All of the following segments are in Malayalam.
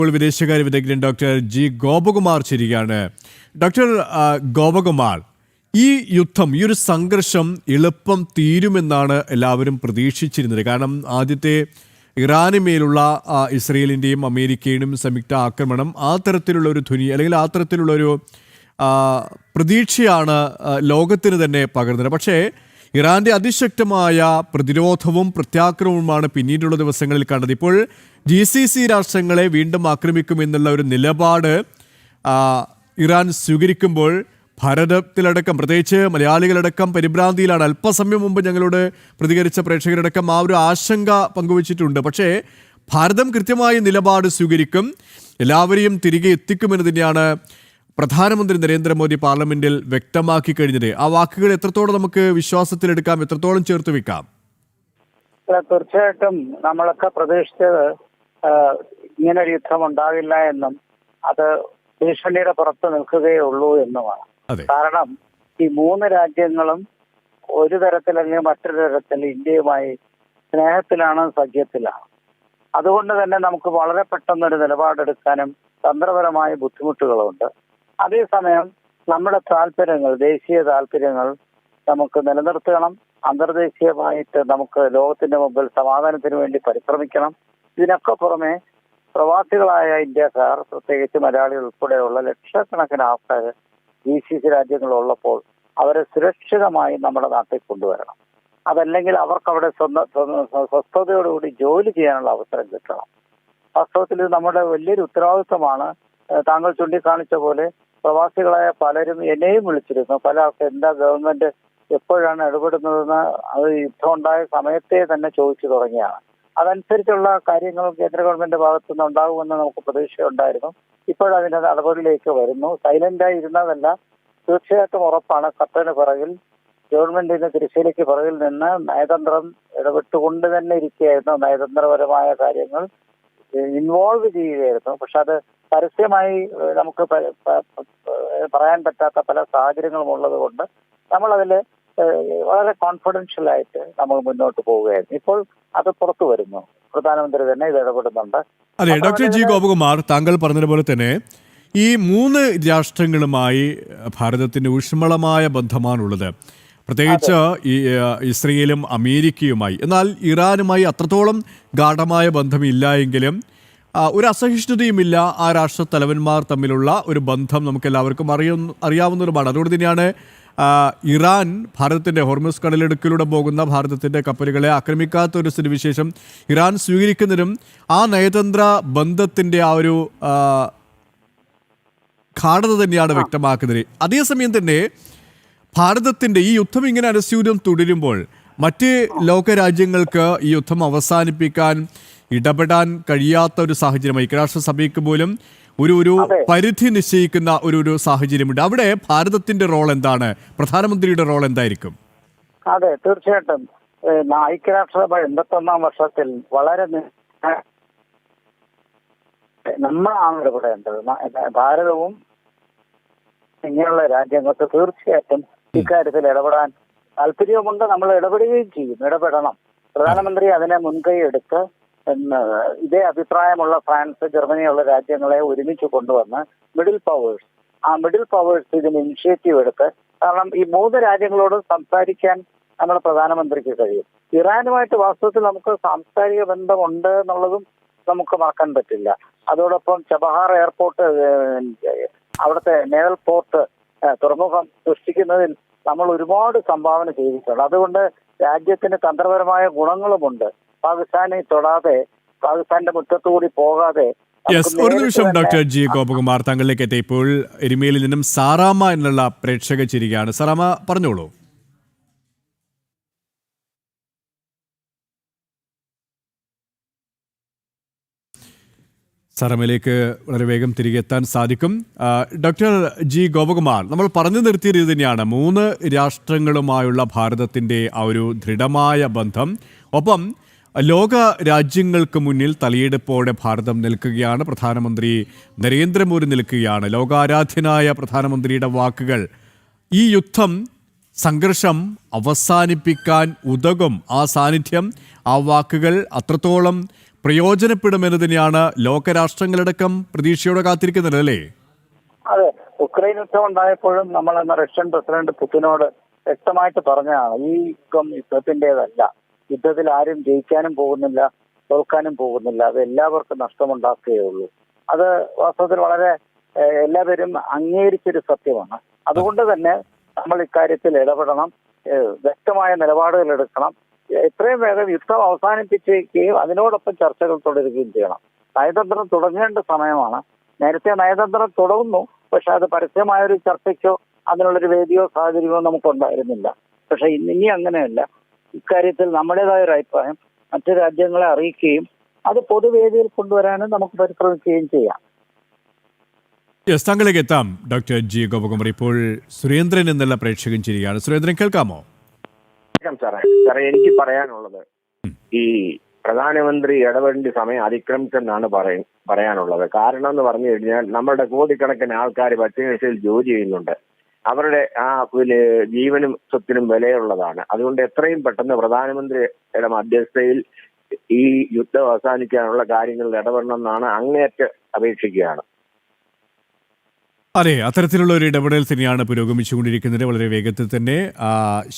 ഇപ്പോൾ വിദേശകാര്യ വിദഗ്ധൻ ഡോക്ടർ ജി ഗോപകുമാർ ചേരുകയാണ്. ഡോക്ടർ ഗോപകുമാർ, ഈ യുദ്ധം, ഈ ഒരു സംഘർഷം എളുപ്പം തീരുമെന്നാണ് എല്ലാവരും പ്രതീക്ഷിച്ചിരുന്നത്. കാരണം ആദ്യത്തെ ഇറാന് മേലുള്ള ഇസ്രയേലിൻ്റെയും അമേരിക്കയുടെയും സംയുക്ത ആക്രമണം ആ തരത്തിലുള്ള ഒരു ധ്വനി അല്ലെങ്കിൽ ആ തരത്തിലുള്ളൊരു പ്രതീക്ഷയാണ് ലോകത്തിന് തന്നെ പകർന്നത്. പക്ഷേ ഇറാന്റെ അതിശക്തമായ പ്രതിരോധവും പ്രത്യാക്രമണവുമാണ് പിന്നീടുള്ള ദിവസങ്ങളിൽ കണ്ടത്. ഇപ്പോൾ GCC രാഷ്ട്രങ്ങളെ വീണ്ടും ആക്രമിക്കുമെന്നുള്ള ഒരു നിലപാട് ഇറാൻ സ്വീകരിക്കുമ്പോൾ ഭാരതത്തിലടക്കം, പ്രത്യേകിച്ച് മലയാളികളടക്കം പരിഭ്രാന്തിയിലാണ്. അല്പസമയം മുമ്പ് ഞങ്ങളോട് പ്രതികരിച്ച പ്രേക്ഷകരടക്കം ആ ഒരു ആശങ്ക പങ്കുവച്ചിട്ടുണ്ട്. പക്ഷേ ഭാരതം കൃത്യമായ നിലപാട് സ്വീകരിക്കും, എല്ലാവരെയും തിരികെ എത്തിക്കുമെന്ന് തന്നെയാണ് പ്രധാനമന്ത്രി നരേന്ദ്രമോദി പാർലമെന്റിൽ വ്യക്തമാക്കി കഴിഞ്ഞത്. ആ വാക്കുകൾ എത്രത്തോളം നമുക്ക് വിശ്വാസത്തിലെടുക്കാം, എത്രത്തോളം ചേർത്ത് വെക്കാം? തീർച്ചയായിട്ടും നമ്മളൊക്കെ പ്രതീക്ഷിച്ചത് ഇങ്ങനൊരു യുദ്ധം ഉണ്ടാകില്ല എന്നും അത് ഭീഷണിയുടെ പുറത്ത് നിൽക്കുകയേ ഉള്ളൂ എന്നുമാണ്. കാരണം ഈ മൂന്ന് രാജ്യങ്ങളും ഒരു തരത്തിലല്ലെങ്കിൽ മറ്റൊരു തരത്തിൽ ഇന്ത്യയുമായി സ്നേഹത്തിലാണ്, സഖ്യത്തിലാണ്. അതുകൊണ്ട് തന്നെ നമുക്ക് വളരെ പെട്ടെന്നൊരു നിലപാടെടുക്കാനും തന്ത്രപരമായ ബുദ്ധിമുട്ടുകളുണ്ട്. അതേസമയം നമ്മുടെ താല്പര്യങ്ങൾ, ദേശീയ താല്പര്യങ്ങൾ നമുക്ക് നിലനിർത്തണം. അന്തർദേശീയമായിട്ട് നമുക്ക് ലോകത്തിന്റെ മുമ്പിൽ സമാധാനത്തിന് വേണ്ടി പരിശ്രമിക്കണം. ഇതിനൊക്കെ പുറമെ പ്രവാസികളായ ഇന്ത്യക്കാർ, പ്രത്യേകിച്ച് മലയാളികൾ ഉൾപ്പെടെയുള്ള ലക്ഷക്കണക്കിന് ആൾക്കാർ GCC രാജ്യങ്ങളുള്ളപ്പോൾ അവരെ സുരക്ഷിതമായി നമ്മുടെ നാട്ടിൽ കൊണ്ടുവരണം. അതല്ലെങ്കിൽ അവർക്ക് അവിടെ സ്വസ്ഥതയോടുകൂടി ജോലി ചെയ്യാനുള്ള അവസരം കിട്ടണം. വാസ്തവത്തിൽ ഇത് നമ്മുടെ വലിയൊരു ഉത്തരവാദിത്വമാണ്. താങ്കൾ ചൂണ്ടിക്കാണിച്ച പോലെ പ്രവാസികളായ പലരും എന്നെയും വിളിച്ചിരുന്നു. പല ആൾക്കാർ എന്താ ഗവൺമെന്റ് എപ്പോഴാണ് ഇടപെടുന്നതെന്ന് അത് യുദ്ധം ഉണ്ടായ സമയത്തെ തന്നെ ചോദിച്ചു തുടങ്ങിയാണ്. അതനുസരിച്ചുള്ള കാര്യങ്ങൾ കേന്ദ്ര ഗവൺമെന്റ് ഭാഗത്തു നിന്ന് ഉണ്ടാകുമെന്ന് നമുക്ക് പ്രതീക്ഷയുണ്ടായിരുന്നു. ഇപ്പോഴതിന്റെ നടപടിയിലേക്ക് വരുന്നു. സൈലന്റായി ഇരുന്നതല്ല, തീർച്ചയായിട്ടും ഉറപ്പാണ്. ഖത്തറിന് പിറകിൽ, ഗവൺമെന്റിന് തിരശ്ശീലയ്ക്ക് പിറകിൽ നിന്ന് നയതന്ത്രം ഇടപെട്ടുകൊണ്ട് തന്നെ ഇരിക്കുകയായിരുന്നു. നയതന്ത്രപരമായ കാര്യങ്ങൾ ഇൻവോൾവ് ചെയ്യുകയായിരുന്നു. പക്ഷെ അത് പരസ്യമായി നമുക്ക് പറയാൻ പറ്റാത്ത പല സാഹചര്യങ്ങളും ഉള്ളത് കൊണ്ട് നമ്മളതിൽ വളരെ കോൺഫിഡൻഷ്യൽ ആയിട്ട് നമ്മൾ മുന്നോട്ട് പോവുകയായിരുന്നു. ഇപ്പോൾ അത് പുറത്തു വരുന്നു. പ്രധാനമന്ത്രി തന്നെ ഇത് ഇടപെടുന്നുണ്ട്. അതെ, ഡോക്ടർ ജി ഗോപകുമാർ, താങ്കൾ പറഞ്ഞതുപോലെ തന്നെ ഈ മൂന്ന് രാഷ്ട്രങ്ങളുമായി ഭാരതത്തിന്റെ ഊഷ്മളമായ ബന്ധമാണുള്ളത്. പ്രത്യേകിച്ച് ഈ ഇസ്രയേലും അമേരിക്കയുമായി. എന്നാൽ ഇറാനുമായി അത്രത്തോളം ഗാഢമായ ബന്ധമില്ല എങ്കിലും ഒരു അസഹിഷ്ണുതയുമില്ല. ആ രാഷ്ട്ര തലവന്മാർ തമ്മിലുള്ള ഒരു ബന്ധം നമുക്ക് എല്ലാവർക്കും അറിയാവുന്നതുമാണ്. അതുകൊണ്ട് തന്നെയാണ് ഇറാൻ ഭാരതത്തിന്റെ ഹോർമുസ് കടലിടുക്കിലൂടെ പോകുന്ന ഭാരതത്തിന്റെ കപ്പലുകളെ ആക്രമിക്കാത്ത ഒരു സ്ഥിതിവിശേഷം ഇറാൻ സ്വീകരിക്കുന്നതിനും ആ നയതന്ത്ര ബന്ധത്തിന്റെ ആ ഒരു ഗാഢത തന്നെയാണ് വ്യക്തമാക്കുന്നത്. അതേസമയം തന്നെ ഭാരതത്തിന്റെ ഈ യുദ്ധം ഇങ്ങനെ അനുസ്യൂതം തുടരുമ്പോൾ മറ്റ് ലോകരാജ്യങ്ങൾക്ക് ഈ യുദ്ധം അവസാനിപ്പിക്കാൻ ഇടപെടാൻ കഴിയാത്ത ഒരു സാഹചര്യം, ഐക്യരാഷ്ട്രസഭയ്ക്ക് പോലും ഒരു പരിധി നിശ്ചയിക്കുന്ന ഒരു സാഹചര്യമുണ്ട്. അവിടെ ഭാരതത്തിന്റെ റോൾ എന്താണ്? പ്രധാനമന്ത്രിയുടെ റോൾ എന്തായിരിക്കും? അതെ, തീർച്ചയായിട്ടും ഐക്യരാഷ്ട്രസഭ 81-ാം വർഷത്തിൽ വളരെ നമ്മളാണ് ഇടപെടേണ്ടത്. ഭാരതവും ഇങ്ങനെയുള്ള രാജ്യങ്ങൾക്ക് തീർച്ചയായിട്ടും ഇക്കാര്യത്തിൽ ഇടപെടാൻ താല്പര്യമുണ്ട്. നമ്മൾ ഇടപെടുകയും ചെയ്യും, ഇടപെടണം. പ്രധാനമന്ത്രി അതിനെ മുൻകൈ എടുത്ത് ഇതേ അഭിപ്രായമുള്ള ഫ്രാൻസ്, ജർമ്മനിയുള്ള രാജ്യങ്ങളെ ഒരുമിച്ച് കൊണ്ടുവന്ന് മിഡിൽ പവേഴ്സ് ഇതിന് ഇനിഷ്യേറ്റീവ് എടുത്ത്, കാരണം ഈ മൂന്ന് രാജ്യങ്ങളോട് സംസാരിക്കാൻ നമ്മുടെ പ്രധാനമന്ത്രിക്ക് കഴിയും. ഇറാനുമായിട്ട് വാസ്തവത്തിൽ നമുക്ക് സാംസ്കാരിക ബന്ധമുണ്ട് എന്നുള്ളതും നമുക്ക് മറക്കാൻ പറ്റില്ല. അതോടൊപ്പം ചബഹാർ എയർപോർട്ട്, അവിടുത്തെ നേവൽ പോർട്ട്, തുറമുഖം സൃഷ്ടിക്കുന്നതിൽ നമ്മൾ ഒരുപാട് സംഭാവന ചെയ്തിട്ടുണ്ട്. അതുകൊണ്ട് രാജ്യത്തിന് തന്ത്രപരമായ ഗുണങ്ങളുമുണ്ട്. പാകിസ്ഥാനെ തൊടാതെ, പാകിസ്ഥാന്റെ മുറ്റത്തുകൂടി പോകാതെ. ഒരു നിമിഷം ഡോക്ടർ ജി ഗോപകുമാർ, താങ്കളിലേക്ക് എത്തി. ഇപ്പോൾ എരുമേലിൽ നിന്നും സാറാമ എന്നുള്ള പ്രേക്ഷക ചിരികയാണ്. സാറാമ, പറഞ്ഞോളൂ. സാറാമയിലേക്ക് വളരെ വേഗം തിരികെ എത്താൻ സാധിക്കും. ഡോക്ടർ ജി ഗോപകുമാർ, നമ്മൾ പറഞ്ഞു നിർത്തിയത് ഇത് തന്നെയാണ്, മൂന്ന് രാഷ്ട്രങ്ങളുമായുള്ള ഭാരതത്തിൻ്റെ ആ ഒരു ദൃഢമായ ബന്ധം. ഒപ്പം ലോക രാജ്യങ്ങൾക്ക് മുന്നിൽ തലയെടുപ്പോടെ ഭാരതം നിൽക്കുകയാണ്. പ്രധാനമന്ത്രി നരേന്ദ്രമോദി നിൽക്കുകയാണ്. ലോകാരാധ്യനായ പ്രധാനമന്ത്രിയുടെ വാക്കുകൾ ഈ യുദ്ധം, സംഘർഷം അവസാനിപ്പിക്കാൻ ഉതകും. ആ സാന്നിധ്യം, ആ വാക്കുകൾ അത്രത്തോളം പ്രയോജനപ്പെടുമെന്ന് തന്നെയാണ് ലോകരാഷ്ട്രങ്ങളടക്കം പ്രതീക്ഷയോടെ കാത്തിരിക്കുന്നത് അല്ലേ? അതെ, ഉക്രൈൻ യുദ്ധം ഉണ്ടായപ്പോഴും നമ്മൾ എന്ന റഷ്യൻ പ്രസിഡന്റ് പുടിനോട് വ്യക്തമായിട്ട് പറഞ്ഞതാണ്, ഈ യുദ്ധത്തിൻ്റെതല്ല, യുദ്ധത്തിൽ ആരും ജയിക്കാനും പോകുന്നില്ല, തോൽക്കാനും പോകുന്നില്ല, അത് എല്ലാവർക്കും നഷ്ടമുണ്ടാക്കുകയുള്ളൂ. അത് വാസ്തവത്തിൽ വളരെ എല്ലാവരും അംഗീകരിച്ചൊരു സത്യമാണ്. അതുകൊണ്ട് തന്നെ നമ്മൾ ഇക്കാര്യത്തിൽ ഇടപെടണം, വ്യക്തമായ നിലപാടുകൾ എടുക്കണം, എത്രയും വേഗം യുദ്ധം അവസാനിപ്പിക്കുകയും അതിനോടൊപ്പം ചർച്ചകൾ തുടരുകയും ചെയ്യണം. നയതന്ത്രം തുടങ്ങേണ്ട സമയമാണ്. നേരത്തെ നയതന്ത്രം തുടങ്ങുന്നു, പക്ഷെ അത് പരസ്യമായൊരു ചർച്ചയ്ക്കോ അതിനുള്ളൊരു വേദിയോ സാഹചര്യമോ നമുക്കുണ്ടായിരുന്നില്ല. പക്ഷെ ഇനി അങ്ങനെയല്ല. ഇക്കാര്യത്തിൽ നമ്മുടേതായ ഒരു അഭിപ്രായം മറ്റു രാജ്യങ്ങളെ അറിയിക്കുകയും അത് പൊതുവേദിയിൽ കൊണ്ടുവരാനും നമുക്ക് പരിശ്രമിക്കുകയും ചെയ്യാം. താങ്കളിലേക്ക് എത്താം ഡോക്ടർ ജി ഗോപകുമാർ. ഇപ്പോൾ സുരേന്ദ്രൻ എന്നുള്ള പ്രേക്ഷകൻ ചെയ്യുകയാണ്. സുരേന്ദ്രൻ, കേൾക്കാമോ? സാറേ, എനിക്ക് പറയാനുള്ളത്, ഈ പ്രധാനമന്ത്രി ഇടപെടേണ്ട സമയം അതിക്രമിച്ചെന്നാണ് പറയാനുള്ളത്. കാരണം എന്ന് പറഞ്ഞു കഴിഞ്ഞാൽ നമ്മുടെ കോടിക്കണക്കിന് ആൾക്കാർ പശ്ചിമേഷ്യയിൽ ജോലി ചെയ്യുന്നുണ്ട്. അവരുടെ ആ ജീവനും സ്വത്തിനും വിലയുള്ളതാണ്. അതുകൊണ്ട് എത്രയും പെട്ടെന്ന് പ്രധാനമന്ത്രിയുടെ മധ്യസ്ഥതയിൽ ഈ യുദ്ധം അവസാനിക്കാനുള്ള കാര്യങ്ങളിൽ ഇടപെടണമെന്നാണ് അങ്ങേയറ്റം അപേക്ഷിക്കുകയാണ്. അതെ, അത്തരത്തിലുള്ള ഒരു ഇടപെടൽ തന്നെയാണ് പുരോഗമിച്ചുകൊണ്ടിരിക്കുന്നത്. വളരെ വേഗത്തിൽ തന്നെ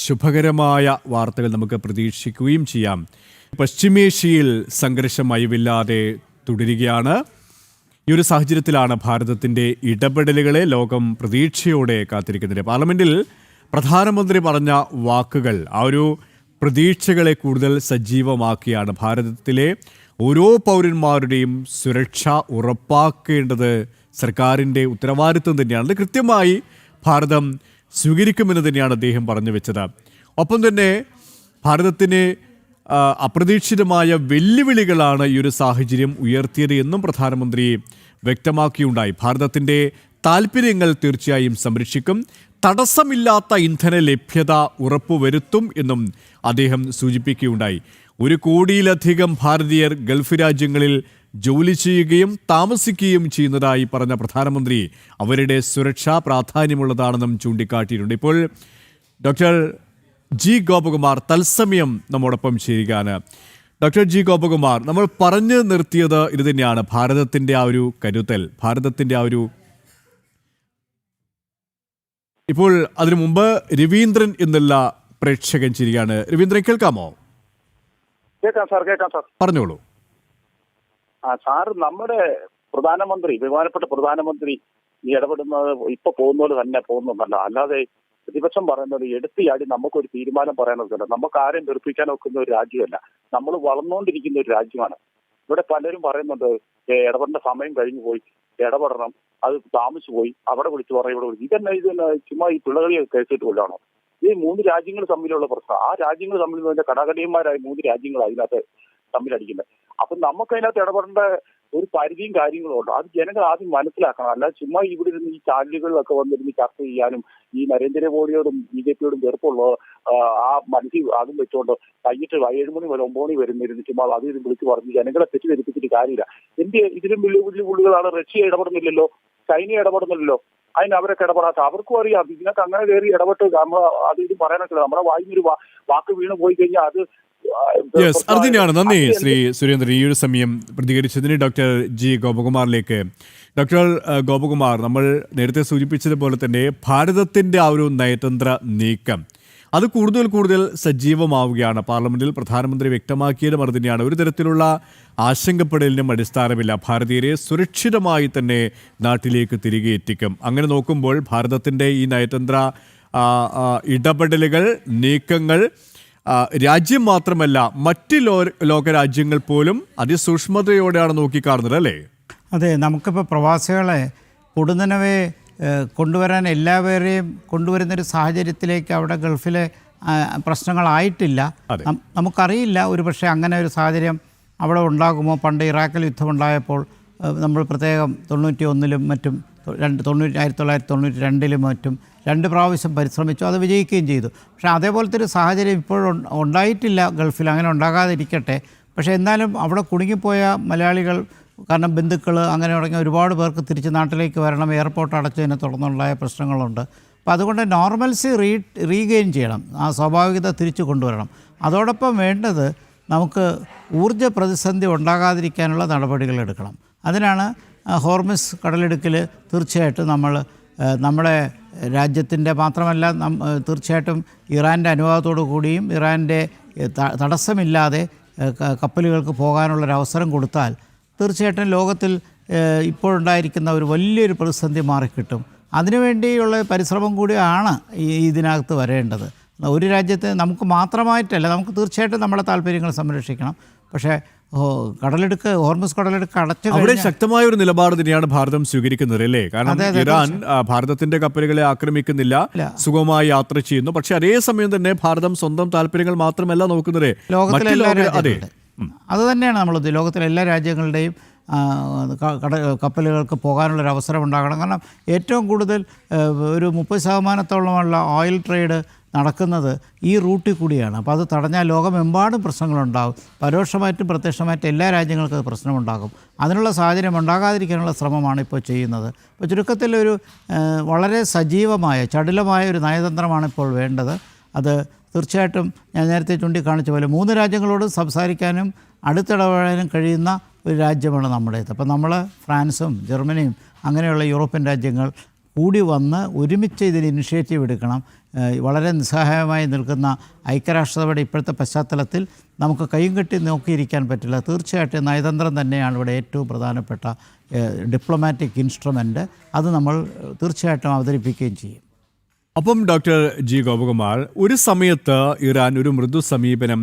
ശുഭകരമായ വാർത്തകൾ നമുക്ക് പ്രതീക്ഷിക്കുകയും ചെയ്യാം. പശ്ചിമേഷ്യയിൽ സംഘർഷം അയവില്ലാതെ തുടരുകയാണ്. ഈ ഒരു സാഹചര്യത്തിലാണ് ഭാരതത്തിൻ്റെ ഇടപെടലുകളെ ലോകം പ്രതീക്ഷയോടെ കാത്തിരിക്കുന്നത്. പാർലമെന്റിൽ പ്രധാനമന്ത്രി പറഞ്ഞ വാക്കുകൾ ആ ഒരു പ്രതീക്ഷകളെ കൂടുതൽ സജീവമാക്കിയാണ്. ഭാരതത്തിലെ ഓരോ പൗരന്മാരുടെയും സുരക്ഷ ഉറപ്പാക്കേണ്ടത് സർക്കാരിൻ്റെ ഉത്തരവാദിത്വം തന്നെയാണ്. അത് കൃത്യമായി ഭാരതം സ്വീകരിക്കുമെന്ന് തന്നെയാണ് അദ്ദേഹം പറഞ്ഞു വെച്ചത്. ഒപ്പം തന്നെ ഭാരതത്തിന് അപ്രതീക്ഷിതമായ വെല്ലുവിളികളാണ് ഈ ഒരു സാഹചര്യം ഉയർത്തിയത് എന്നും പ്രധാനമന്ത്രി വ്യക്തമാക്കിയുണ്ടായി. ഭാരതത്തിൻ്റെ താൽപ്പര്യങ്ങൾ തീർച്ചയായും സംരക്ഷിക്കും, തടസ്സമില്ലാത്ത ഇന്ധന ലഭ്യത ഉറപ്പുവരുത്തും എന്നും അദ്ദേഹം സൂചിപ്പിക്കുകയുണ്ടായി. 1 കോടിയിലധികം ഭാരതീയർ ഗൾഫ് രാജ്യങ്ങളിൽ ജോലി ചെയ്യുകയും താമസിക്കുകയും ചെയ്യുന്നതായി പറഞ്ഞ പ്രധാനമന്ത്രി അവരുടെ സുരക്ഷ പ്രാധാന്യമുള്ളതാണെന്നും ചൂണ്ടിക്കാട്ടിയിട്ടുണ്ട്. ഇപ്പോൾ ഡോക്ടർ ജി ഗോപകുമാർ തത്സമയം നമ്മോടൊപ്പം ചേരുകയാണ്. ഡോക്ടർ ജി ഗോപകുമാർ, നമ്മൾ പറഞ്ഞു നിർത്തിയത് ഇത് തന്നെയാണ്, ഭാരതത്തിൻ്റെ ആ ഒരു കരുതൽ, ഭാരതത്തിൻ്റെ ആ ഒരു. ഇപ്പോൾ അതിനു മുമ്പ് രവീന്ദ്രൻ എന്നുള്ള പ്രേക്ഷകൻ ചേരുകയാണ്. രവീന്ദ്രൻ, കേൾക്കാമോ? കേൾക്കാം സാർ. പറഞ്ഞോളൂ. സാർ, നമ്മുടെ പ്രധാനമന്ത്രി, ബഹുമാനപ്പെട്ട പ്രധാനമന്ത്രി ഈ ഇടപെടുന്നത് ഇപ്പൊ പോകുന്നത് തന്നെ പോകുന്നതല്ല. അല്ലാതെ പ്രതിപക്ഷം പറയുന്നത് എടുത്തിയാടി നമുക്കൊരു തീരുമാനം പറയാനൊക്കെയല്ല. നമുക്ക് ആരെയും വെറുപ്പിക്കാൻ ഒക്കുന്ന ഒരു രാജ്യമല്ല, നമ്മൾ വളർന്നുകൊണ്ടിരിക്കുന്ന ഒരു രാജ്യമാണ്. ഇവിടെ പലരും പറയുന്നുണ്ട് ഇടപെടേണ്ട സമയം കഴിഞ്ഞു പോയി, ഇടപെടണം, അത് താമസിച്ചു പോയി, അവിടെ വിളിച്ചു പറയും, ഇവിടെ വിളിച്ചു. ഇതന്നെ ചുമ്മാ ഈ പിള്ളകളിയെ കേസിട്ട് കൊല്ലാണോ? ഈ 3 രാജ്യങ്ങൾ തമ്മിലുള്ള പ്രശ്നം, ആ രാജ്യങ്ങൾ തമ്മിൽ കടകടിയന്മാരായ 3 രാജ്യങ്ങൾ അതിനകത്ത് തമ്മിലടിക്കുന്നത്. അപ്പൊ നമുക്ക് അതിനകത്ത് ഇടപെടേണ്ട ഒരു പരിധിയും കാര്യങ്ങളും ഉണ്ട്. അത് ജനങ്ങൾ ആദ്യം മനസ്സിലാക്കണം. അല്ലാതെ ചുമ്മാ ഇവിടെ ഇരുന്ന് ഈ ചാനലുകളിലൊക്കെ വന്നിരുന്ന് ചർച്ച ചെയ്യാനും ഈ നരേന്ദ്രമോദിയോടും BJP-യോടും വെറുപ്പുള്ള ആ മനസ്സിൽ അതും വെച്ചുകൊണ്ട് കഴിഞ്ഞിട്ട് 7 മണി മുതൽ 9 മണി വരുന്നിരുന്ന് ചുമ്മാ അത് ഇത് വിളിച്ച് പറഞ്ഞ് ജനങ്ങളെ തെറ്റിദ്ധരിപ്പിച്ചിട്ട് കാര്യമില്ല. ഇതിലും വലിയ പുള്ളികളാണ്. റഷ്യ ഇടപെടുന്നില്ലല്ലോ, ചൈന ഇടപെടുന്നില്ലല്ലോ, അതിന് അവരൊക്കെ ഇടപെടാത്ത അവർക്കും അറിയാം. ഇതിനൊക്കെ അങ്ങനെ കയറി ഇടപെട്ട് നമ്മൾ അത് ഇത് പറയാനൊക്കെ നമ്മുടെ വായിന്നൊരു വാക്ക് വീണ് പോയി കഴിഞ്ഞാൽ അത് അത് തന്നെയാണ്. നന്ദി ശ്രീ സുരേന്ദ്രൻ, ഈ ഒരു സമയം പ്രതികരിച്ചതിന്. ഡോക്ടർ ജി ഗോപകുമാറിലേക്ക്. ഡോക്ടർ ഗോപകുമാർ, നമ്മൾ നേരത്തെ സൂചിപ്പിച്ചതുപോലെ തന്നെ ഭാരതത്തിൻ്റെ ആ ഒരു നയതന്ത്ര നീക്കം അത് കൂടുതൽ സജീവമാവുകയാണ്. പാർലമെന്റിൽ പ്രധാനമന്ത്രി വ്യക്തമാക്കിയത് അത് തന്നെയാണ്. ഒരു തരത്തിലുള്ള ആശങ്കപ്പെടലിനും അടിസ്ഥാനമില്ല. ഭാരതീയരെ സുരക്ഷിതമായി തന്നെ നാട്ടിലേക്ക് തിരികെ എത്തിക്കും. അങ്ങനെ നോക്കുമ്പോൾ ഭാരതത്തിൻ്റെ ഈ നയതന്ത്ര ഇടപെടലുകൾ, നീക്കങ്ങൾ രാജ്യം മാത്രമല്ല മറ്റ് ലോകരാജ്യങ്ങൾ പോലും അതിസൂക്ഷ്മതയോടെയാണ് നോക്കിക്കാണുന്നത് അല്ലേ? അതെ, നമുക്കിപ്പോൾ പ്രവാസികളെ പൊടുന്നനവേ കൊണ്ടുവരാൻ എല്ലാവരെയും കൊണ്ടുവരുന്നൊരു സാഹചര്യത്തിലേക്ക് അവിടെ ഗൾഫിലെ പ്രശ്നങ്ങളായിട്ടില്ല. നമുക്കറിയില്ല ഒരുപക്ഷെ അങ്ങനെ ഒരു സാഹചര്യം അവിടെ ഉണ്ടാകുമോ. പണ്ട് ഇറാഖിൽ യുദ്ധമുണ്ടായപ്പോൾ നമ്മൾ പ്രത്യേകം 91-ലും മറ്റും 1992-ലും മറ്റും 2 പ്രാവശ്യം പരിശ്രമിച്ചു, അത് വിജയിക്കുകയും ചെയ്തു. പക്ഷേ അതേപോലത്തെ ഒരു സാഹചര്യം ഇപ്പോഴും ഉണ്ടായിട്ടില്ല ഗൾഫിൽ, അങ്ങനെ ഉണ്ടാകാതിരിക്കട്ടെ. പക്ഷേ എന്നാലും അവിടെ കുടുങ്ങിപ്പോയ മലയാളികൾ, കാരണം ബന്ധുക്കൾ അങ്ങനെ തുടങ്ങിയ ഒരുപാട് പേർക്ക് തിരിച്ച് നാട്ടിലേക്ക് വരണം, എയർപോർട്ട് അടച്ചതിനെ തുടർന്നുണ്ടായ പ്രശ്നങ്ങളുണ്ട്. അപ്പോൾ അതുകൊണ്ട് നോർമൽസി റീഗെയിൻ ചെയ്യണം, ആ സ്വാഭാവികത തിരിച്ചു കൊണ്ടുവരണം. അതോടൊപ്പം വേണ്ടത് നമുക്ക് ഊർജ്ജ പ്രതിസന്ധി ഉണ്ടാകാതിരിക്കാനുള്ള നടപടികൾ എടുക്കണം. അതിനാണ് ഹോർമുസ് കടലിടുക്കിൽ തീർച്ചയായിട്ടും നമ്മുടെ രാജ്യത്തിൻ്റെ മാത്രമല്ല തീർച്ചയായിട്ടും ഇറാൻ്റെ അനുവാദത്തോടു കൂടിയും ഇറാൻ്റെ തടസ്സമില്ലാതെ കപ്പലുകൾക്ക് പോകാനുള്ളൊരവസരം കൊടുത്താൽ തീർച്ചയായിട്ടും ലോകത്തിൽ ഇപ്പോഴുണ്ടായിരിക്കുന്ന ഒരു വലിയൊരു പ്രതിസന്ധി മാറിക്കിട്ടും. അതിനുവേണ്ടിയുള്ള പരിശ്രമം കൂടിയാണ് ഇതിനകത്ത് വരേണ്ടത്. ഒരു രാജ്യത്തെ നമുക്ക് മാത്രമായിട്ടല്ല, നമുക്ക് തീർച്ചയായിട്ടും നമ്മുടെ താല്പര്യങ്ങൾ സംരക്ഷിക്കണം. പക്ഷേ ഹോർമുസ് കടലിടുക്ക് അടച്ചു അവിടെ ശക്തമായ ഒരു നിലപാട് തന്നെയാണ് ഭാരതം സ്വീകരിക്കുന്നത് അല്ലേ? കാരണം ഇറാൻ ഭാരതത്തിന്റെ കപ്പലുകളെ ആക്രമിക്കുന്നില്ല, സുഗമമായി യാത്ര ചെയ്യുന്നു. പക്ഷെ അതേസമയം തന്നെ ഭാരതം സ്വന്തം താല്പര്യങ്ങൾ മാത്രമല്ല നോക്കുന്നത്. ലോകത്തിലെ എല്ലാ രാജ്യങ്ങളുടെയും അത് തന്നെയാണ് നമ്മളത്. ലോകത്തിലെ എല്ലാ രാജ്യങ്ങളുടെയും കപ്പലുകൾക്ക് പോകാനുള്ളൊരു അവസരം ഉണ്ടാകണം. കാരണം ഏറ്റവും കൂടുതൽ ഒരു 30% ഓയിൽ ട്രേഡ് നടക്കുന്നത് ഈ റൂട്ടിൽ കൂടിയാണ്. അപ്പോൾ അത് തടഞ്ഞാൽ ലോകമെമ്പാടും പ്രശ്നങ്ങളുണ്ടാകും. പരോക്ഷമായിട്ടും പ്രത്യക്ഷമായിട്ടും എല്ലാ രാജ്യങ്ങൾക്കും അത് പ്രശ്നമുണ്ടാകും. അതിനുള്ള സാഹചര്യം ഉണ്ടാകാതിരിക്കാനുള്ള ശ്രമമാണ് ഇപ്പോൾ ചെയ്യുന്നത്. ഇപ്പോൾ ചുരുക്കത്തിലൊരു വളരെ സജീവമായ ചടുലമായ ഒരു നയതന്ത്രമാണ് ഇപ്പോൾ വേണ്ടത്. അത് തീർച്ചയായിട്ടും ഞാൻ നേരത്തെ ചൂണ്ടിക്കാണിച്ച പോലെ 3 രാജ്യങ്ങളോട് സംസാരിക്കാനും അടുത്തിടപെടാനും കഴിയുന്ന ഒരു രാജ്യമാണ് നമ്മുടേത്. അപ്പോൾ നമ്മൾ ഫ്രാൻസും ജർമ്മനിയും അങ്ങനെയുള്ള യൂറോപ്യൻ രാജ്യങ്ങൾ കൂടി വന്ന് ഒരുമിച്ച് ഇതിന് ഇനിഷ്യേറ്റീവ് എടുക്കണം. വളരെ നിസ്സഹായമായി നിൽക്കുന്ന ഐക്യരാഷ്ട്രസഭയുടെ ഇപ്പോഴത്തെ പശ്ചാത്തലത്തിൽ നമുക്ക് കൈയും കെട്ടി നോക്കിയിരിക്കാൻ പറ്റില്ല. തീർച്ചയായിട്ടും നയതന്ത്രം തന്നെയാണ് ഇവിടെ ഏറ്റവും പ്രധാനപ്പെട്ട ഡിപ്ലോമാറ്റിക് ഇൻസ്ട്രുമെൻ്റ്. അത് നമ്മൾ തീർച്ചയായിട്ടും അവതരിപ്പിക്കുകയും ചെയ്യും. അപ്പം ഡോക്ടർ ജി ഗോപകുമാർ, ഒരു സമയത്ത് ഇറാൻ ഒരു മൃദു സമീപനം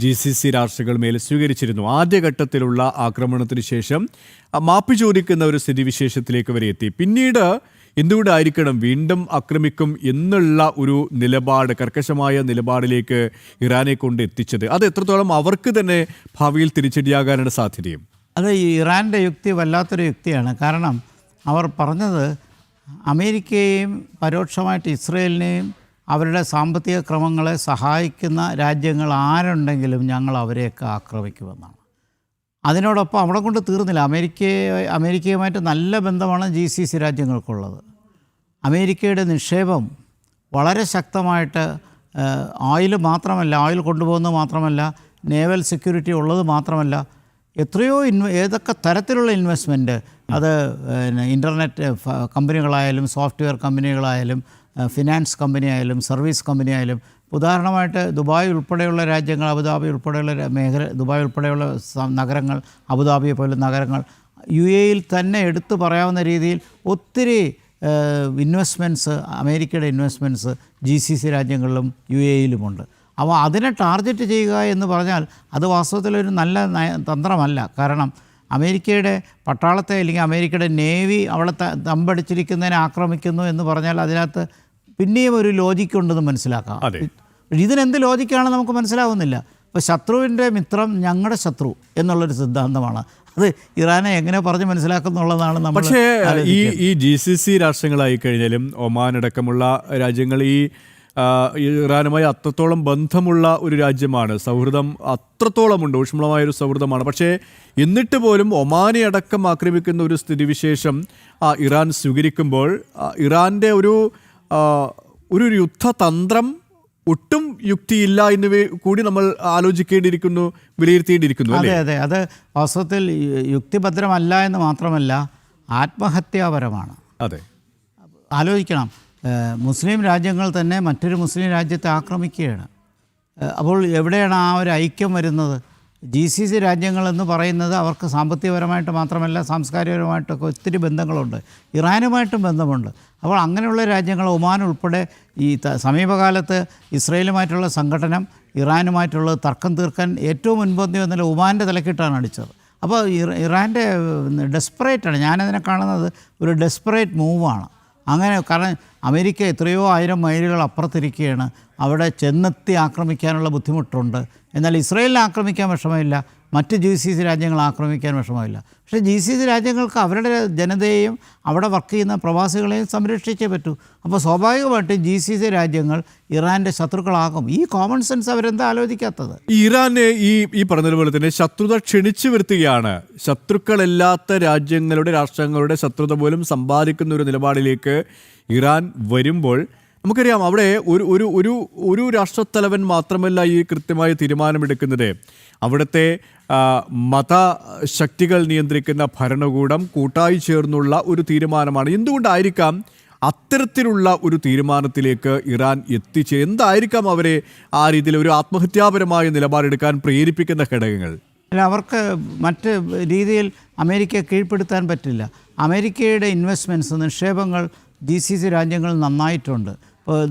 GCC രാഷ്ട്രങ്ങൾ മേൽ സ്വീകരിച്ചിരുന്നു. ആദ്യഘട്ടത്തിലുള്ള ആക്രമണത്തിന് ശേഷം മാപ്പ് ചോദിക്കുന്ന ഒരു സ്ഥിതിവിശേഷത്തിലേക്ക് വരെ എത്തി. പിന്നീട് എന്തുകൊണ്ടായിരിക്കണം വീണ്ടും ആക്രമിക്കും എന്നുള്ള ഒരു നിലപാട്, കർക്കശമായ നിലപാടിലേക്ക് ഇറാനെ കൊണ്ട് എത്തിച്ചത്? അത് എത്രത്തോളം അവർക്ക് തന്നെ ഭാവിയിൽ തിരിച്ചടിയാകാനുള്ള സാധ്യതയും? അത് ഇറാൻ്റെ യുക്തി വല്ലാത്തൊരു യുക്തിയാണ്. കാരണം അവർ പറഞ്ഞത് അമേരിക്കയെയും പരോക്ഷമായിട്ട് ഇസ്രയേലിനെയും അവരുടെ സാമ്പത്തിക ക്രമങ്ങളെ സഹായിക്കുന്ന രാജ്യങ്ങൾ ആരുണ്ടെങ്കിലും ഞങ്ങൾ അവരെയൊക്കെ ആക്രമിക്കുമെന്നാണ്. അതിനോടൊപ്പം അവിടെ കൊണ്ട് തീർന്നില്ല. അമേരിക്കയുമായിട്ട് നല്ല ബന്ധമാണ് GCC രാജ്യങ്ങൾക്കുള്ളത്. അമേരിക്കയുടെ നിക്ഷേപം വളരെ ശക്തമായിട്ട് ഓയിൽ മാത്രമല്ല, ഓയിൽ കൊണ്ടുപോകുന്നത് മാത്രമല്ല, നേവൽ സെക്യൂരിറ്റി ഉള്ളത് മാത്രമല്ല, എത്രയോ ഏതൊക്കെ തരത്തിലുള്ള ഇൻവെസ്റ്റ്മെൻറ്റ്, അത് ഇൻ്റർനെറ്റ് കമ്പനികളായാലും സോഫ്റ്റ്വെയർ കമ്പനികളായാലും ഫിനാൻസ് കമ്പനി ആയാലും സർവീസ് കമ്പനി ആയാലും, ഉദാഹരണമായിട്ട് ദുബായ് ഉൾപ്പെടെയുള്ള രാജ്യങ്ങൾ, അബുദാബി ഉൾപ്പെടെയുള്ള ദുബായ് ഉൾപ്പെടെയുള്ള നഗരങ്ങൾ, അബുദാബിയെ പോലുള്ള നഗരങ്ങൾ, UAE തന്നെ എടുത്തു പറയാവുന്ന രീതിയിൽ ഒത്തിരി ഇൻവെസ്റ്റ്മെൻറ്റ്സ്, അമേരിക്കയുടെ ഇൻവെസ്റ്റ്മെൻറ്റ്സ് GCC രാജ്യങ്ങളിലും UAE-യിലുമുണ്ട്. അപ്പോൾ അതിനെ ടാർഗറ്റ് ചെയ്യുക എന്ന് പറഞ്ഞാൽ അത് വാസ്തവത്തിലൊരു നല്ല തന്ത്രമല്ല. കാരണം അമേരിക്കയുടെ പട്ടാളത്തെ അല്ലെങ്കിൽ അമേരിക്കയുടെ നേവി അവളെ തമ്പടിച്ചിരിക്കുന്നതിനെ ആക്രമിക്കുന്നു എന്ന് പറഞ്ഞാൽ അതിനകത്ത് പിന്നെയും ഒരു ലോജിക്കുണ്ടെന്ന് മനസ്സിലാക്കാം. ഇതിനെന്ത് ലോജിക്കാണെന്ന് നമുക്ക് മനസ്സിലാവുന്നില്ല. ഇപ്പോൾ ശത്രുവിൻ്റെ മിത്രം ഞങ്ങളുടെ ശത്രു എന്നുള്ളൊരു സിദ്ധാന്തമാണ്. അത് ഇറാനെ എങ്ങനെ പറഞ്ഞ് മനസ്സിലാക്കുന്നുള്ളതാണ് നമ്മൾ. പക്ഷേ ഈ GCC രാഷ്ട്രങ്ങളായി കഴിഞ്ഞാലും ഒമാൻ അടക്കമുള്ള രാജ്യങ്ങൾ ഈ ഇറാനുമായി അത്രത്തോളം ബന്ധമുള്ള ഒരു രാജ്യമാണ്. സൗഹൃദം അത്രത്തോളമുണ്ട്, ഊഷ്മളമായൊരു സൗഹൃദമാണ്. പക്ഷേ എന്നിട്ട് പോലും ഒമാനെ അടക്കം ആക്രമിക്കുന്ന ഒരു സ്ഥിതിവിശേഷം ഇറാൻ സ്വീകരിക്കുമ്പോൾ ഇറാൻ്റെ ഒരു യുദ്ധതന്ത്രം ഒട്ടും യുക്തിയില്ല എന്ന് കൂടി നമ്മൾ ആലോചിക്കേണ്ടിയിരിക്കുന്നു, വിലയിരുത്തേണ്ടിയിരിക്കുന്നു. അതെ അതെ, അത് വാസ്തവത്തിൽ യുക്തിഭദ്രമല്ല എന്ന് മാത്രമല്ല ആത്മഹത്യാപരമാണ്. അതെ, ആലോചിക്കണം. മുസ്ലിം രാജ്യങ്ങൾ തന്നെ മറ്റൊരു മുസ്ലിം രാജ്യത്തെ ആക്രമിക്കുകയാണ്. അപ്പോൾ എവിടെയാണ് ആ ഒരു ഐക്യം വരുന്നത്? GCC രാജ്യങ്ങളെന്ന് പറയുന്നത് അവർക്ക് സാമ്പത്തികപരമായിട്ട് മാത്രമല്ല സാംസ്കാരികപരമായിട്ടൊക്കെ ഒത്തിരി ബന്ധങ്ങളുണ്ട്. ഇറാനുമായിട്ടും ബന്ധമുണ്ട്. അപ്പോൾ അങ്ങനെയുള്ള രാജ്യങ്ങൾ, ഒമാൻ ഉൾപ്പെടെ ഈ സമീപകാലത്ത് ഇസ്രയേലുമായിട്ടുള്ള സംഘടനം ഇറാനുമായിട്ടുള്ള തർക്കം തീർക്കാൻ ഏറ്റവും മുൻപന്തി വന്നാൽ ഒമാൻ്റെ തലക്കിട്ടാണ് അടിച്ചത്. അപ്പോൾ ഇറാൻ്റെ ഡെസ്പറേറ്റാണ്, ഞാനതിനെ കാണുന്നത് ഒരു ഡെസ്പറേറ്റ് മൂവാണ്. അങ്ങനെ, കാരണം അമേരിക്ക എത്രയോ 1000 മൈലുകൾ അപ്പുറത്തിരിക്കുകയാണ്. അവിടെ ചെന്നെത്തി ആക്രമിക്കാനുള്ള ബുദ്ധിമുട്ടുണ്ട്. എന്നാൽ ഇസ്രയേലിനെ ആക്രമിക്കാൻ വിഷമമില്ല, മറ്റ് GCC രാജ്യങ്ങൾ ആക്രമിക്കാൻ വിഷമമില്ല. പക്ഷേ GCC രാജ്യങ്ങൾക്ക് അവരുടെ ജനതയെയും അവിടെ വർക്ക് ചെയ്യുന്ന പ്രവാസികളെയും സംരക്ഷിച്ചേ പറ്റൂ. അപ്പോൾ സ്വാഭാവികമായിട്ടും GCC രാജ്യങ്ങൾ ഇറാൻ്റെ ശത്രുക്കളാകും. ഈ കോമൺ സെൻസ് അവരെന്താ ആലോചിക്കാത്തത്? ഇറാനെ ഈ പറഞ്ഞതുപോലെ തന്നെ ശത്രുത ക്ഷണിച്ചു വരുത്തുകയാണ്. ശത്രുക്കളല്ലാത്ത രാഷ്ട്രങ്ങളുടെ ശത്രുത പോലും സമ്പാദിക്കുന്ന ഒരു നിലപാടിലേക്ക് ഇറാൻ വരുമ്പോൾ നമുക്കറിയാം അവിടെ ഒരു ഒരു ഒരു ഒരു രാഷ്ട്രത്തലവൻ മാത്രമല്ല ഈ കൃത്യമായ തീരുമാനമെടുക്കുന്നത്. അവിടുത്തെ മതശക്തികൾ നിയന്ത്രിക്കുന്ന ഭരണകൂടം കൂട്ടായി ചേർന്നുള്ള ഒരു തീരുമാനമാണ്. എന്തുകൊണ്ടായിരിക്കാം അത്തരത്തിലുള്ള ഒരു തീരുമാനത്തിലേക്ക് ഇറാൻ എന്തായിരിക്കാം അവരെ ആ രീതിയിൽ ഒരു ആത്മഹത്യാപരമായ നിലപാടെടുക്കാൻ പ്രേരിപ്പിക്കുന്ന ഘടകങ്ങൾ? അല്ല, അവർക്ക് മറ്റ് രീതിയിൽ അമേരിക്കയെ കീഴ്പ്പെടുത്താൻ പറ്റില്ല. അമേരിക്കയുടെ ഇൻവെസ്റ്റ്മെൻറ്റ്സ്, നിക്ഷേപങ്ങൾ GCC രാജ്യങ്ങൾ നന്നായിട്ടുണ്ട്. ഇപ്പോൾ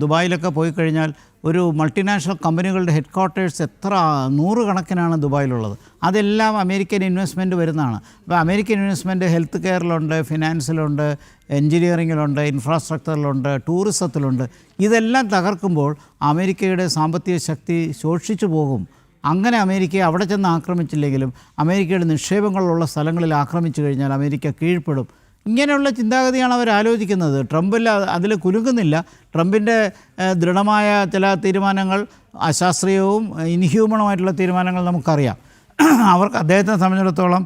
ദുബായിലൊക്കെ പോയി കഴിഞ്ഞാൽ ഒരു മൾട്ടിനാഷണൽ കമ്പനികളുടെ ഹെഡ് ക്വാർട്ടേഴ്സ് എത്ര 100 കണക്കിനാണ് ദുബായിലുള്ളത്. അതെല്ലാം അമേരിക്കൻ ഇൻവെസ്റ്റ്മെൻറ്റ് വരുന്നതാണ്. അപ്പോൾ അമേരിക്കൻ ഇൻവെസ്റ്റ്മെൻറ്റ് ഹെൽത്ത് കെയറിലുണ്ട്, ഫിനാൻസിലുണ്ട്, എൻജിനീയറിങ്ങിലുണ്ട്, ഇൻഫ്രാസ്ട്രക്ചറിലുണ്ട്, ടൂറിസത്തിലുണ്ട്. ഇതെല്ലാം തകർക്കുമ്പോൾ അമേരിക്കയുടെ സാമ്പത്തിക ശക്തി ശോഷിച്ചു പോകും. അങ്ങനെ അമേരിക്കയെ അവിടെ ചെന്ന് ആക്രമിച്ചില്ലെങ്കിലും അമേരിക്കയുടെ നിക്ഷേപങ്ങളുള്ള സ്ഥലങ്ങളിൽ ആക്രമിച്ചു കഴിഞ്ഞാൽ അമേരിക്ക കീഴ്പ്പെടും. ഇങ്ങനെയുള്ള ചിന്താഗതിയാണ് അവർ ആലോചിക്കുന്നത്. ട്രംപിൽ അതിൽ കുലുങ്ങുന്നില്ല. ട്രംപിൻ്റെ ദൃഢമായ ചില തീരുമാനങ്ങൾ അശാസ്ത്രീയവും ഇൻഹ്യൂമണുമായിട്ടുള്ള തീരുമാനങ്ങൾ നമുക്കറിയാം. അവർക്ക് അദ്ദേഹത്തെ സംബന്ധിച്ചിടത്തോളം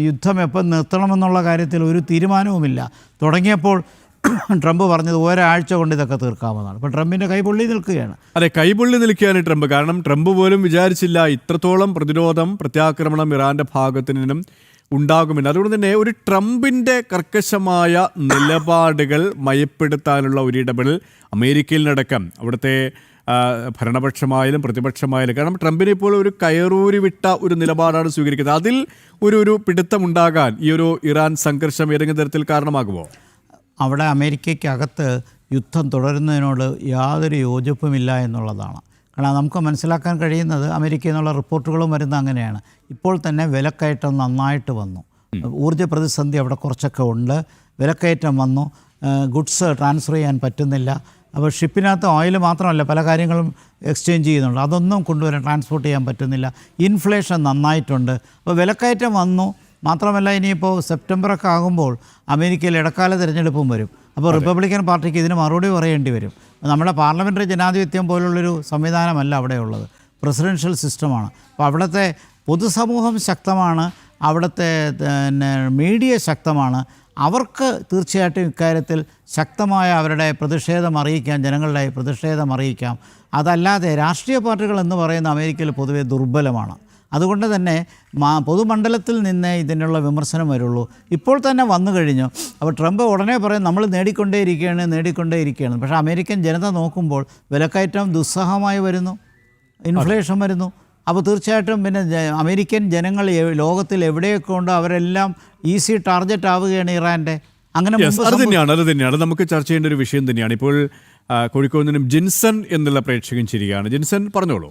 യുദ്ധം എപ്പം നിർത്തണമെന്നുള്ള കാര്യത്തിൽ ഒരു തീരുമാനവുമില്ല. തുടങ്ങിയപ്പോൾ ട്രംപ് പറഞ്ഞത് ഒരാഴ്ച കൊണ്ട് ഇതൊക്കെ തീർക്കാമെന്നാണ്. ഇപ്പോൾ ട്രംപിൻ്റെ കൈപൊള്ളി നിൽക്കുകയാണ്. അതെ, കൈപൊള്ളി നിൽക്കുകയാണ് ട്രംപ്. കാരണം ട്രംപ് പോലും വിചാരിച്ചില്ല ഇത്രത്തോളം പ്രതിരോധം, പ്രത്യാക്രമണം ഇറാൻ്റെ ഭാഗത്തു നിന്നും ഉണ്ടാകുമെന്ന്. അതുകൊണ്ട് തന്നെ ഒരു ട്രംപിൻ്റെ കർക്കശമായ നിലപാടുകൾ മയപ്പെടുത്താനുള്ള ഒരു ഇടപെടൽ അമേരിക്കയിൽ നടക്കാം, അവിടുത്തെ ഭരണപക്ഷമായാലും പ്രതിപക്ഷമായാലും. കാരണം ട്രംപിനെ ഇപ്പോൾ ഒരു കയറൂരി വിട്ട ഒരു നിലപാടാണ് സ്വീകരിക്കുന്നത്. അതിൽ ഒരു പിടുത്തമുണ്ടാകാൻ ഈ ഒരു ഇറാൻ സംഘർഷം ഏതെങ്കിലും തരത്തിൽ കാരണമാകുമോ? അവിടെ അമേരിക്കയ്ക്കകത്ത് യുദ്ധം തുടരുന്നതിനോട് യാതൊരു യോജിപ്പുമില്ല എന്നുള്ളതാണ്. കാരണം നമുക്ക് മനസ്സിലാക്കാൻ കഴിയുന്നത് അമേരിക്കയിൽ നിന്നുള്ള റിപ്പോർട്ടുകളും വരുന്നത് അങ്ങനെയാണ്. ഇപ്പോൾ തന്നെ വിലക്കയറ്റം നന്നായിട്ട് വന്നു. ഊർജ്ജ പ്രതിസന്ധി അവിടെ കുറച്ചൊക്കെ ഉണ്ട്. വിലക്കയറ്റം വന്നു. ഗുഡ്സ് ട്രാൻസ്ഫർ ചെയ്യാൻ പറ്റുന്നില്ല. അപ്പോൾ ഷിപ്പിനകത്ത് ഓയിൽ മാത്രമല്ല പല കാര്യങ്ങളും എക്സ്ചേഞ്ച് ചെയ്യുന്നുണ്ട്. അതൊന്നും കൊണ്ടുവരാൻ, ട്രാൻസ്പോർട്ട് ചെയ്യാൻ പറ്റുന്നില്ല. ഇൻഫ്ലേഷൻ നന്നായിട്ടുണ്ട്. അപ്പോൾ വിലക്കയറ്റം വന്നു. മാത്രമല്ല ഇനിയിപ്പോൾ സെപ്റ്റംബറൊക്കെ ആകുമ്പോൾ അമേരിക്കയിൽ ഇടക്കാല തിരഞ്ഞെടുപ്പും വരും. അപ്പോൾ റിപ്പബ്ലിക്കൻ പാർട്ടിക്ക് ഇതിന് മറുപടി പറയേണ്ടി വരും. നമ്മുടെ പാർലമെൻ്ററി ജനാധിപത്യം പോലുള്ളൊരു സംവിധാനമല്ല അവിടെയുള്ളത്. പ്രസിഡൻഷ്യൽ സിസ്റ്റമാണ്. അപ്പോൾ അവിടുത്തെ പൊതുസമൂഹം ശക്തമാണ്, അവിടുത്തെ മീഡിയ ശക്തമാണ്. അവർക്ക് തീർച്ചയായിട്ടും ഇക്കാര്യത്തിൽ ശക്തമായ അവരുടെ പ്രതിഷേധം അറിയിക്കാം, ജനങ്ങളുടെ പ്രതിഷേധം അറിയിക്കാം. അതല്ലാതെ രാഷ്ട്രീയ പാർട്ടികൾ എന്ന് പറയുന്ന അമേരിക്കയിൽ പൊതുവെ ദുർബലമാണ്. അതുകൊണ്ട് തന്നെ പൊതുമണ്ഡലത്തിൽ നിന്ന് ഇതിനുള്ള വിമർശനം വരുള്ളൂ. ഇപ്പോൾ തന്നെ വന്നു കഴിഞ്ഞു. അപ്പോൾ ട്രംപ് ഉടനെ പറയും നമ്മൾ നേടിക്കൊണ്ടേയിരിക്കുകയാണ്. പക്ഷേ അമേരിക്കൻ ജനത നോക്കുമ്പോൾ വിലക്കയറ്റം ദുസ്സഹമായി വരുന്നു, ഇൻഫ്ലേഷൻ വരുന്നു. അപ്പോൾ തീർച്ചയായിട്ടും പിന്നെ അമേരിക്കൻ ജനങ്ങൾ ലോകത്തിൽ എവിടെയൊക്കെ ഉണ്ടോ അവരെല്ലാം ഈസി ടാർഗറ്റ് ആവുകയാണ് ഇറാൻ്റെ. അങ്ങനെ അത് തന്നെയാണ് നമുക്ക് ചർച്ച ചെയ്യേണ്ട ഒരു വിഷയം തന്നെയാണ്. ഇപ്പോൾ കോഴിക്കോട് നിന്നും ജിൻസൺ എന്നുള്ള പ്രേക്ഷകൻ ശരിയാണ്. ജിൻസൺ പറഞ്ഞോളൂ.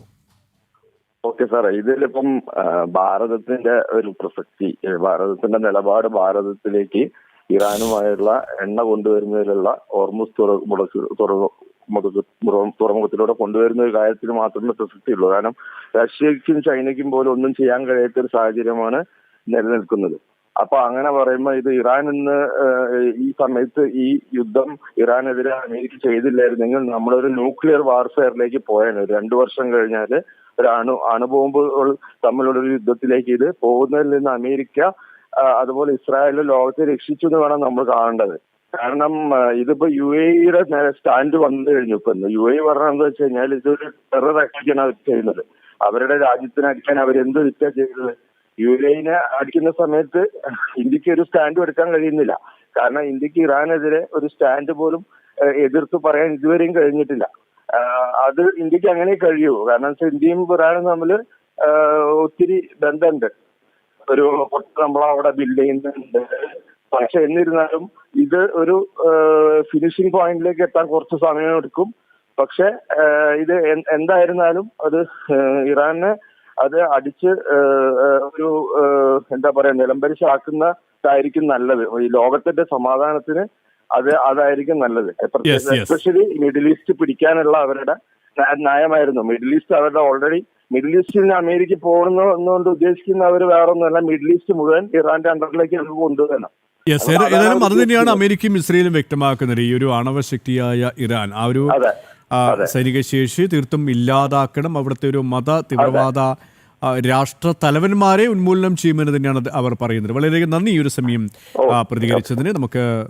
ഓക്കെ സാറേ, ഇതിലിപ്പം ഭാരതത്തിന്റെ ഒരു പ്രസക്തി, ഭാരതത്തിന്റെ നിലപാട് ഭാരതത്തിലേക്ക് ഇറാനുമായുള്ള എണ്ണ കൊണ്ടുവരുന്നതിലുള്ള ഹോർമുസ് തുറമുഖത്തിലൂടെ കൊണ്ടുവരുന്ന ഒരു കാര്യത്തിൽ മാത്രമേ പ്രസക്തിയുള്ളൂ. കാരണം റഷ്യക്കും ചൈനയ്ക്കും പോലും ഒന്നും ചെയ്യാൻ കഴിയാത്ത ഒരു സാഹചര്യമാണ് നിലനിൽക്കുന്നത്. അപ്പൊ അങ്ങനെ പറയുമ്പോൾ ഇത് ഇറാൻ ഇന്ന് ഈ സമയത്ത് ഈ യുദ്ധം ഇറാനെതിരെ അമേരിക്ക ചെയ്തില്ലായിരുന്നെങ്കിൽ നമ്മളൊരു ന്യൂക്ലിയർ വാർഫെയറിലേക്ക് പോയാണ്. 2 വർഷം കഴിഞ്ഞാൽ ഒരു അണുബോംബുകൾ തമ്മിലുള്ള ഒരു യുദ്ധത്തിലേക്ക് ഇത് പോകുന്നതിൽ നിന്ന് അമേരിക്ക അതുപോലെ ഇസ്രായേൽ ലോകത്തെ രക്ഷിച്ചു എന്ന് വേണം നമ്മൾ കാണേണ്ടത്. കാരണം ഇതിപ്പോ UAE-യുടെ സ്റ്റാൻഡ് വന്നു കഴിഞ്ഞു. ഇപ്പൊ UAE പറഞ്ഞതെന്ന് വെച്ച് കഴിഞ്ഞാൽ ഇതൊരു ടെറർ അറ്റാക്കാണ് അവർ ചെയ്യുന്നത്. അവരുടെ രാജ്യത്തിന് അടിക്കാൻ അവരെന്ത് തെറ്റാ ചെയ്തത്? UAE-നെ അടിക്കുന്ന സമയത്ത് ഇന്ത്യക്ക് ഒരു സ്റ്റാൻഡ് എടുക്കാൻ കഴിയുന്നില്ല. കാരണം ഇന്ത്യക്ക് ഇറാനെതിരെ ഒരു സ്റ്റാൻഡ് പോലും എതിർത്ത് പറയാൻ ഇതുവരെയും കഴിഞ്ഞിട്ടില്ല. അത് ഇന്ത്യക്ക് അങ്ങനെ കഴിയൂ. കാരണം ഇന്ത്യയും ഇറാനും തമ്മിൽ ഒത്തിരി ബന്ധമുണ്ട്. ഒരു നമ്മളവിടെ ബിൽഡ് ചെയ്യുന്നുണ്ട്. പക്ഷെ എന്നിരുന്നാലും ഇത് ഒരു ഫിനിഷിംഗ് പോയിന്റിലേക്ക് എത്താൻ കുറച്ച് സമയം എടുക്കും. പക്ഷെ ഇത് എന്തായിരുന്നാലും അത് ഇറാനെ അത് അടിച്ച് ഒരു എന്താ പറയാ നിലംപരിശാക്കുന്നതായിരിക്കും നല്ലത്. ഈ ലോകത്തിന്റെ സമാധാനത്തിന് അതായിരിക്കും നല്ലത്. എസ്പെഷ്യലി മിഡിൽ ഈസ്റ്റ് പിടിക്കാനുള്ള അവരുടെ നയമായിരുന്നു. മിഡിൽ ഈസ്റ്റ് അവരുടെ ഓൾറെഡി മിഡിൽ ഈസ്റ്റിൽ നിന്ന് അമേരിക്ക പോകണമെന്നുകൊണ്ട് ഉദ്ദേശിക്കുന്ന അവർ വേറൊന്നുമല്ല, മിഡിൽ ഈസ്റ്റ് മുഴുവൻ ഇറാന്റെ അണ്ടറിലേക്ക് നമുക്ക് കൊണ്ടുവരണം. ഏതായാലും അത് തന്നെയാണ് അമേരിക്കയും ഇസ്രയേലും വ്യക്തമാക്കുന്നത്. ഈ ഒരു ആണവശക്തിയായ ഇറാൻ ആ ഒരു സൈനിക ശേഷി തീർത്തും ഇല്ലാതാക്കണം, അവിടുത്തെ ഒരു മത തീവ്രവാദ രാഷ്ട്ര തലവന്മാരെ ഉന്മൂലനം ചെയ്യുമെന്ന് തന്നെയാണ് അവർ പറയുന്നത്. വളരെയധികം നന്ദി ഈ ഒരു സമയം പ്രതികരിച്ചതിന്. നമുക്ക്